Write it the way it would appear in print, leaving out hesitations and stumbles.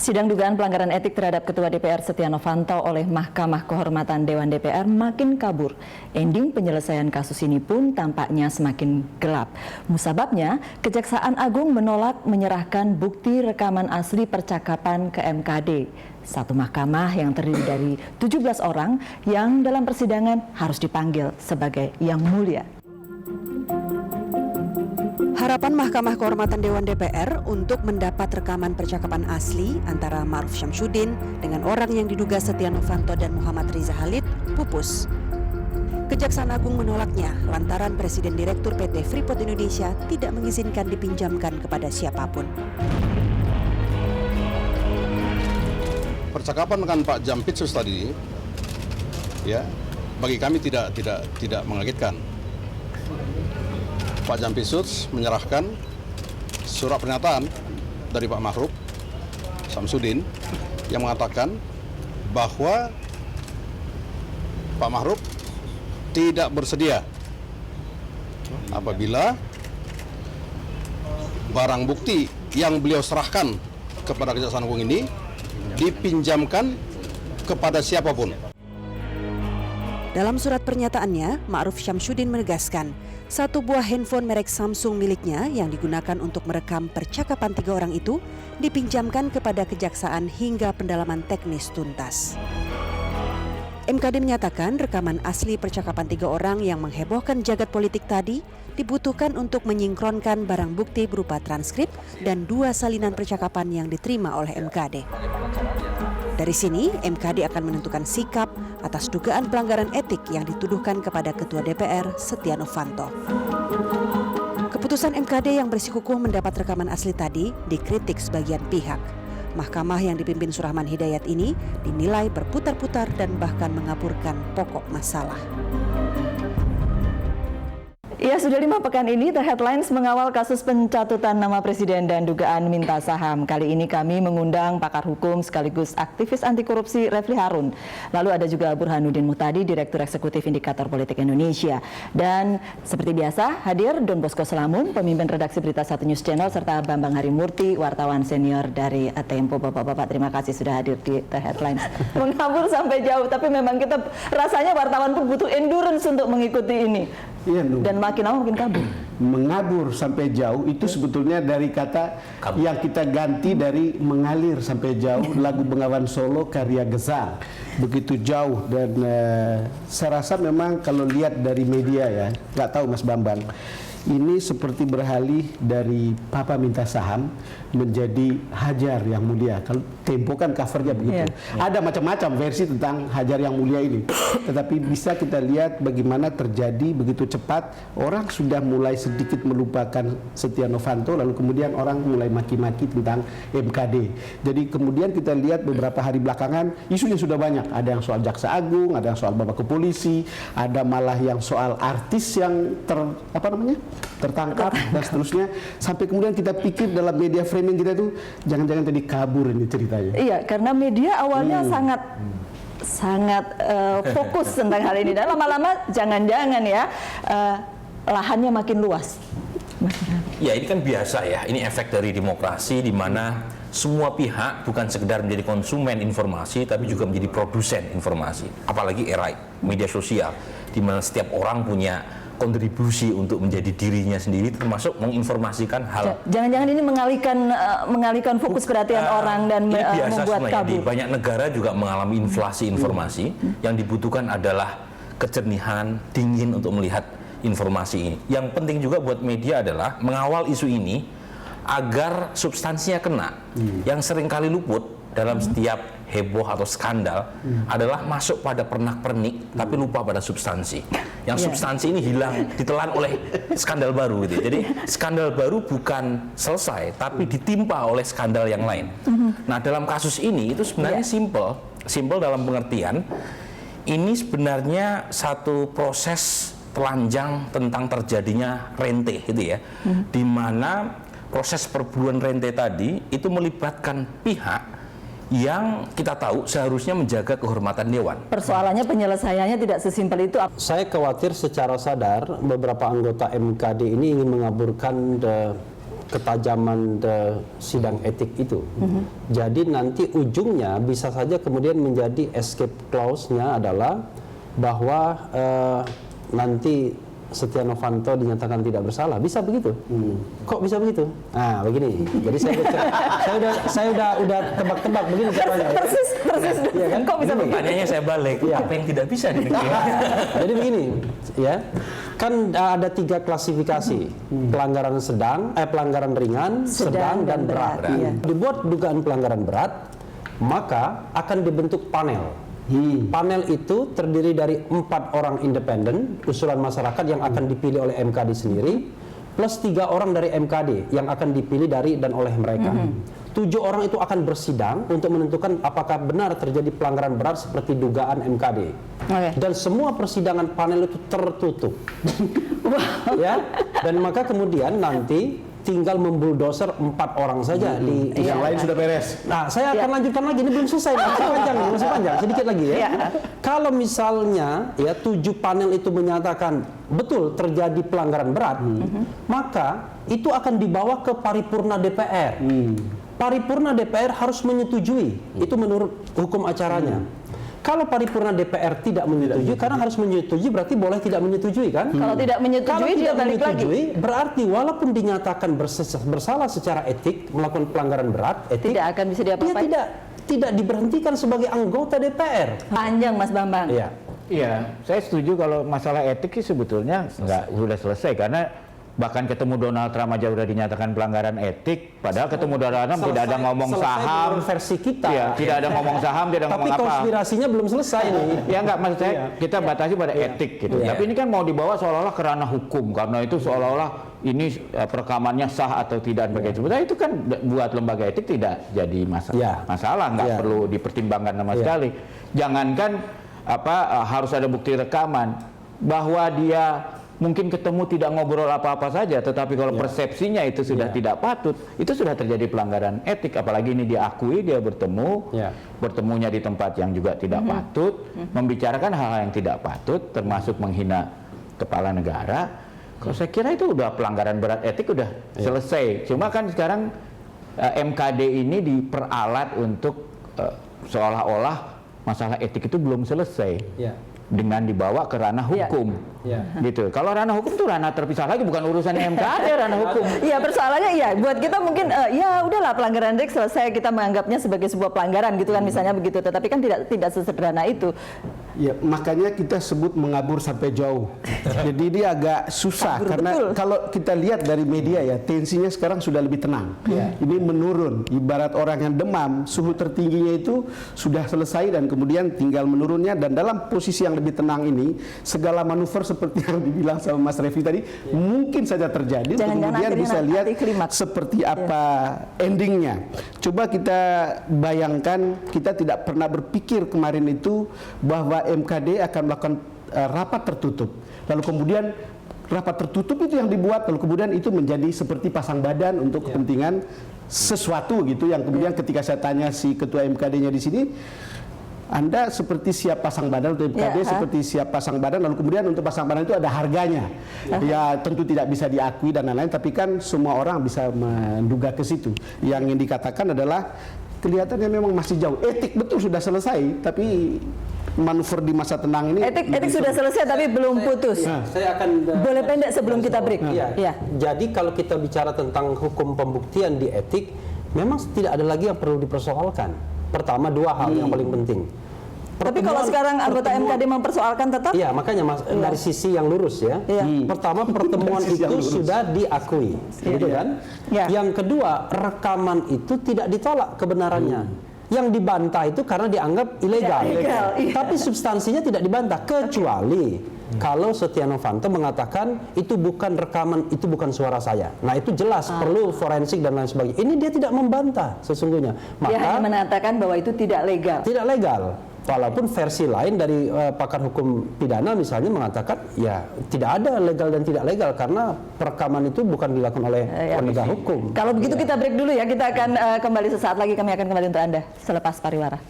Sidang dugaan pelanggaran etik terhadap Ketua DPR Setia Novanto oleh Mahkamah Kehormatan Dewan DPR makin kabur. Ending penyelesaian kasus ini pun tampaknya semakin gelap. Musababnya, Kejaksaan Agung menolak menyerahkan bukti rekaman asli percakapan ke MKD. Satu mahkamah yang terdiri dari 17 orang yang dalam persidangan harus dipanggil sebagai yang mulia. Harapan Mahkamah Kehormatan Dewan DPR untuk mendapat rekaman percakapan asli antara Ma'ruf Syamsuddin dengan orang yang diduga Setia Novanto dan Muhammad Riza Khalid pupus. Kejaksaan Agung menolaknya lantaran Presiden Direktur PT Freeport Indonesia tidak mengizinkan dipinjamkan kepada siapapun. Percakapan dengan Pak Jampitsus tadi, ya, bagi kami tidak mengagetkan. Pak Jampitsus menyerahkan surat pernyataan dari Pak Ma'ruf Syamsuddin yang mengatakan bahwa Pak Ma'ruf tidak bersedia apabila barang bukti yang beliau serahkan kepada Kejaksaan Agung ini dipinjamkan kepada siapapun. Dalam surat pernyataannya, Ma'ruf Syamsuddin menegaskan satu buah handphone merek Samsung miliknya yang digunakan untuk merekam percakapan 3 orang itu dipinjamkan kepada kejaksaan hingga pendalaman teknis tuntas. MKD menyatakan rekaman asli percakapan 3 orang yang menghebohkan jagat politik tadi dibutuhkan untuk menyingkronkan barang bukti berupa transkrip dan 2 salinan percakapan yang diterima oleh MKD. Dari sini, MKD akan menentukan sikap atas dugaan pelanggaran etik yang dituduhkan kepada Ketua DPR Setia Novanto. Keputusan MKD yang bersikukuh mendapat rekaman asli tadi dikritik sebagian pihak. Mahkamah yang dipimpin Surahman Hidayat ini dinilai berputar-putar dan bahkan mengaburkan pokok masalah. Ya, sudah 5 pekan ini The Headlines mengawal kasus pencatutan nama presiden dan dugaan minta saham. Kali ini kami mengundang pakar hukum sekaligus aktivis anti korupsi Refli Harun. Lalu ada juga Burhanuddin Muhtadi, Direktur Eksekutif Indikator Politik Indonesia. Dan seperti biasa hadir Don Bosco Selamun, pemimpin redaksi Berita 1 News Channel, serta Bambang Harimurti, wartawan senior dari Tempo. Bapak-bapak, terima kasih sudah hadir di The Headlines. Mengabur sampai jauh, tapi memang kita rasanya wartawan pun butuh endurance untuk mengikuti ini. Iya, dan makin lama makin kabur. Mengabur sampai jauh itu sebetulnya dari kata kabur yang kita ganti dari mengalir sampai jauh. Lagu Bengawan Solo karya Gesang begitu jauh, dan saya rasa memang kalau lihat dari media ya, nggak tahu Mas Bambang, ini seperti beralih dari Papa minta saham menjadi Hajar yang mulia. Kalau Tempo kan covernya begitu. Ada macam-macam versi tentang Hajar yang mulia ini. Tetapi bisa kita lihat bagaimana terjadi begitu cepat. Orang sudah mulai sedikit melupakan Setia Novanto, lalu kemudian orang mulai maki-maki tentang MKD. Jadi kemudian kita lihat beberapa hari belakangan isunya sudah banyak. Ada yang soal Jaksa Agung, ada yang soal Bapak Kepolisi, ada malah yang soal artis yang tertangkap dan seterusnya. Sampai kemudian kita pikir dalam media framing kita itu jangan-jangan tadi kabur ini ceritanya. Iya, karena media awalnya sangat fokus tentang hal ini, dan lama-lama jangan-jangan ya lahannya makin luas. Ya, ini kan biasa ya. Ini efek dari demokrasi di mana semua pihak bukan sekedar menjadi konsumen informasi tapi juga menjadi produsen informasi. Apalagi era media sosial di mana setiap orang punya kontribusi untuk menjadi dirinya sendiri, termasuk menginformasikan hal. Jangan-jangan ini mengalihkan fokus perhatian orang dan membuat kabur. Di banyak negara juga mengalami inflasi informasi. Yang dibutuhkan adalah kejernihan, dingin untuk melihat informasi ini. Yang penting juga buat media adalah mengawal isu ini agar substansinya kena. Yang seringkali luput dalam setiap heboh atau skandal adalah masuk pada pernak-pernik tapi lupa pada substansi. Yang substansi ini hilang, ditelan oleh skandal baru gitu. Jadi skandal baru bukan selesai tapi ditimpa oleh skandal yang lain. Nah, dalam kasus ini itu sebenarnya simple dalam pengertian ini sebenarnya satu proses telanjang tentang terjadinya rente gitu ya. Di mana proses perburuan rente tadi itu melibatkan pihak yang kita tahu seharusnya menjaga kehormatan dewan. Persoalannya penyelesaiannya tidak sesimpel itu. Saya khawatir secara sadar beberapa anggota MKD ini ingin mengaburkan ketajaman sidang etik itu. Jadi nanti ujungnya bisa saja kemudian menjadi escape clause-nya adalah bahwa nanti Setia Novanto dinyatakan tidak bersalah, bisa begitu? Kok bisa begitu? Nah, begini. Jadi saya udah tebak-tebak begini caranya. Persis. Ya kan? Kok bisa begitu? Pertanyaannya saya balik, apa yang tidak bisa di negeri? Jadi begini, ya. Kan ada 3 klasifikasi. Pelanggaran pelanggaran ringan, sedang dan berat. Iya. Dibuat dugaan pelanggaran berat, maka akan dibentuk panel. Panel itu terdiri dari 4 orang independen, usulan masyarakat yang akan dipilih oleh MKD sendiri, plus 3 orang dari MKD yang akan dipilih dari dan oleh mereka. 7 orang itu akan bersidang untuk menentukan apakah benar terjadi pelanggaran berat seperti dugaan MKD. Oke. Dan semua persidangan panel itu tertutup. Ya, dan maka kemudian nanti tinggal membuldoser 4 orang saja di Yang lain sudah beres. Nah, saya akan lanjutkan lagi, ini belum selesai, masih panjang, sedikit lagi ya. Kalau misalnya ya 7 panel itu menyatakan betul terjadi pelanggaran berat, maka itu akan dibawa ke paripurna DPR. Paripurna DPR harus menyetujui, itu menurut hukum acaranya. Kalau paripurna DPR tidak menyetujui, karena harus menyetujui berarti boleh tidak menyetujui kan? Kalau tidak menyetujui, Kalau dia tidak balik lagi. menyetujui, berarti walaupun dinyatakan bersalah secara etik, melakukan pelanggaran berat, etik, Tidak akan bisa diapa-apain. dia tidak diberhentikan sebagai anggota DPR. Panjang, Mas Bambang. Iya. Iya, saya setuju kalau masalah etik sih sebetulnya sudah selesai karena bahkan ketemu Donald Trump aja udah dinyatakan pelanggaran etik, padahal ketemu Donald Trump tidak ada ngomong saham, versi kita. iya, tidak ada ngomong saham, tidak ada Tapi ngomong apa. konspirasinya belum selesai nih. Ya enggak, maksud saya kita batasi pada etik gitu. Tapi ini kan mau dibawa seolah-olah ke ranah hukum karena itu seolah-olah ini perekamannya sah atau tidak begitu. Sebetulnya itu kan buat lembaga etik tidak jadi masalah, nggak perlu dipertimbangkan sama sekali. Jangankan harus ada bukti rekaman bahwa dia mungkin ketemu tidak ngobrol apa-apa saja, tetapi kalau persepsinya itu sudah tidak patut, itu sudah terjadi pelanggaran etik. Apalagi ini diakui dia bertemunya di tempat yang juga tidak patut, membicarakan hal-hal yang tidak patut, termasuk menghina kepala negara. Kalau saya kira itu udah pelanggaran berat etik udah selesai. Cuma kan sekarang MKD ini diperalat untuk seolah-olah masalah etik itu belum selesai. Dengan dibawa ke ranah hukum, gitu. Kalau ranah hukum itu ranah terpisah lagi, bukan urusannya MKD, ranah hukum. Iya, persoalannya iya. Buat kita mungkin ya udahlah pelanggaran etik selesai, kita menganggapnya sebagai sebuah pelanggaran gitu kan, misalnya begitu. Tetapi kan tidak sesederhana itu. Ya, makanya kita sebut mengabur sampai jauh. Jadi dia agak susah karena kalau kita lihat dari media ya, tensinya sekarang sudah lebih tenang. Ini menurun. Ibarat orang yang demam, suhu tertingginya itu sudah selesai dan kemudian tinggal menurunnya, dan dalam posisi yang lebih tenang ini segala manuver seperti yang dibilang sama Mas Refli tadi mungkin saja terjadi. Kemudian bisa lihat seperti apa endingnya. Coba kita bayangkan, kita tidak pernah berpikir kemarin itu bahwa MKD akan melakukan rapat tertutup, lalu kemudian rapat tertutup itu yang dibuat, lalu kemudian itu menjadi seperti pasang badan untuk kepentingan sesuatu gitu, yang kemudian ketika saya tanya si ketua MKD-nya di sini, Anda seperti siap pasang badan untuk MKD, seperti siap pasang badan, lalu kemudian untuk pasang badan itu ada harganya. Ya tentu tidak bisa diakui dan lain-lain, tapi kan semua orang bisa menduga ke situ. Yang ingin dikatakan adalah kelihatannya memang masih jauh. Etik betul sudah selesai, tapi manuver di masa tenang ini etik sudah selesai tapi belum putus. Saya akan boleh pendek sebelum kita break. Jadi kalau kita bicara tentang hukum pembuktian di etik, memang tidak ada lagi yang perlu dipersoalkan. Pertama, 2 hal yang paling penting. Tapi kalau sekarang anggota MKD mempersoalkan tetap? Iya, makanya dari sisi yang lurus ya. Pertama, pertemuan itu sudah diakui, gitu kan? Yang kedua, rekaman itu tidak ditolak kebenarannya. Yang dibantah itu karena dianggap ilegal. Tapi substansinya tidak dibantah, kecuali kalau Setia Novanto mengatakan itu bukan rekaman, itu bukan suara saya. Nah itu jelas perlu forensik dan lain sebagainya. Ini dia tidak membantah sesungguhnya. Maka dia hanya mengatakan bahwa itu tidak legal. Tidak legal. Walaupun versi lain dari pakar hukum pidana misalnya mengatakan ya tidak ada legal dan tidak legal karena perekaman itu bukan dilakukan oleh penegak hukum. Kalau begitu kita break dulu ya. Kita akan kembali sesaat lagi. Kami akan kembali untuk Anda selepas pariwara.